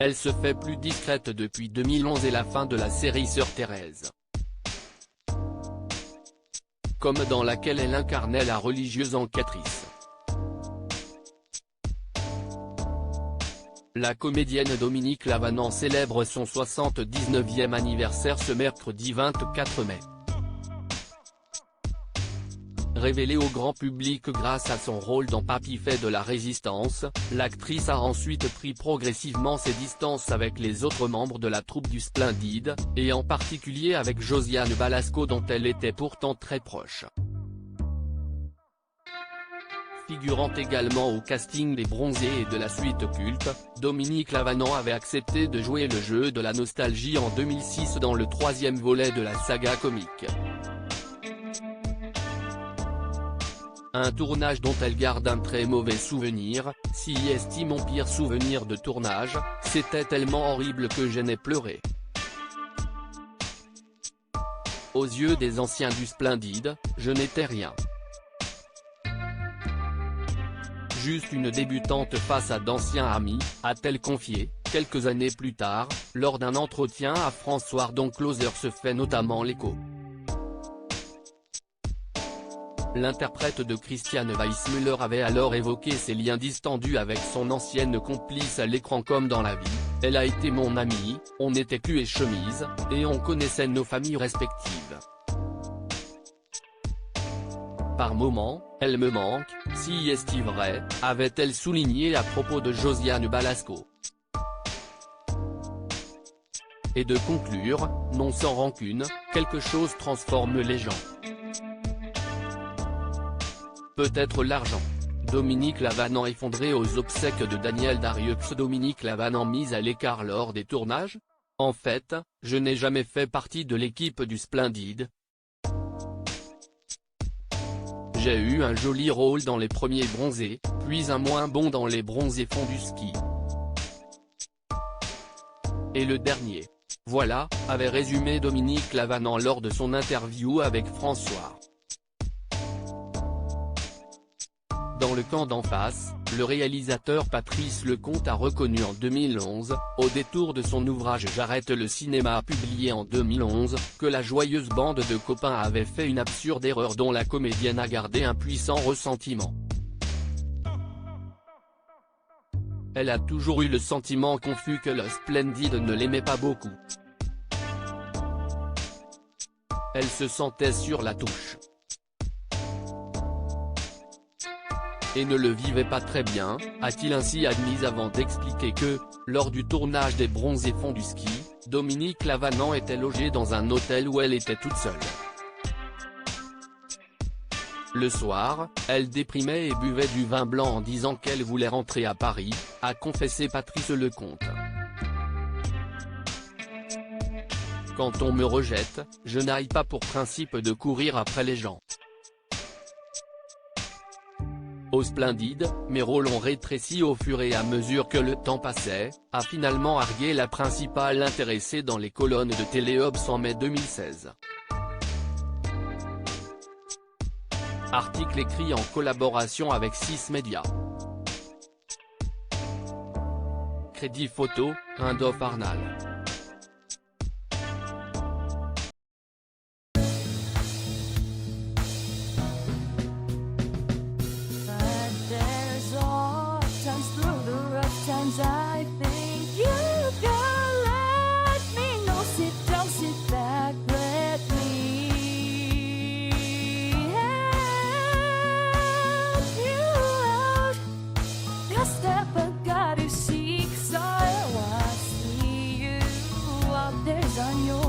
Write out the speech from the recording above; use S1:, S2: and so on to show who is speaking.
S1: Elle se fait plus discrète depuis 2011 et la fin de la série Sœur Thérèse, comme dans laquelle elle incarnait la religieuse enquêtrice. La comédienne Dominique Lavanant célèbre son 79e anniversaire ce mercredi 24 mai. Révélée au grand public grâce à son rôle dans Papy fait de la résistance, l'actrice a ensuite pris progressivement ses distances avec les autres membres de la troupe du Splendide, et en particulier avec Josiane Balasco dont elle était pourtant très proche. Figurant également au casting des Bronzés et de la suite culte, Dominique Lavanant avait accepté de jouer le jeu de la nostalgie en 2006 dans le 3e volet de la saga comique. Un tournage dont elle garde un très mauvais souvenir, si est mon pire souvenir de tournage, c'était tellement horrible que je n'ai pleuré. Aux yeux des anciens du Splendide, je n'étais rien. Juste une débutante face à d'anciens amis, a-t-elle confié, quelques années plus tard, lors d'un entretien à François dont Closer se fait notamment l'écho. L'interprète de Christiane Weissmuller avait alors évoqué ses liens distendus avec son ancienne complice à l'écran comme dans la vie, elle a été mon amie, on était cul et chemise, et on connaissait nos familles respectives. Par moments, elle me manque, si est-il vrai, avait-elle souligné à propos de Josiane Balasco. Et de conclure, non sans rancune, quelque chose transforme les gens. Peut-être l'argent. Dominique Lavanant effondrée aux obsèques de Daniel Darieux. Dominique Lavanant mise à l'écart lors des tournages? En fait, je n'ai jamais fait partie de l'équipe du Splendide. J'ai eu un joli rôle dans les premiers Bronzés, puis un moins bon dans les Bronzés font du ski. Et le dernier. Voilà, avait résumé Dominique Lavanant lors de son interview avec François. Dans le camp d'en face, le réalisateur Patrice Lecomte a reconnu en 2011, au détour de son ouvrage J'arrête le cinéma publié en 2011, que la joyeuse bande de copains avait fait une absurde erreur dont la comédienne a gardé un puissant ressentiment. Elle a toujours eu le sentiment confus que le Splendide ne l'aimait pas beaucoup. Elle se sentait sur la touche. Et ne le vivait pas très bien, a-t-il ainsi admis avant d'expliquer que, lors du tournage des Bronzés font du ski, Dominique Lavanant était logée dans un hôtel où elle était toute seule. Le soir, elle déprimait et buvait du vin blanc en disant qu'elle voulait rentrer à Paris, a confessé Patrice Lecomte. Quand on me rejette, je n'aille pas pour principe de courir après les gens. Au Splendide, mes rôles ont rétréci au fur et à mesure que le temps passait, a finalement argué la principale intéressée dans les colonnes de Téléobs en mai 2016. Article écrit en collaboration avec 6 médias. Crédit photo, Randolph Arnal.
S2: I think you can let me know. Sit down, sit back, let me help you out. Your step I gotta seek, so I see you out there's on your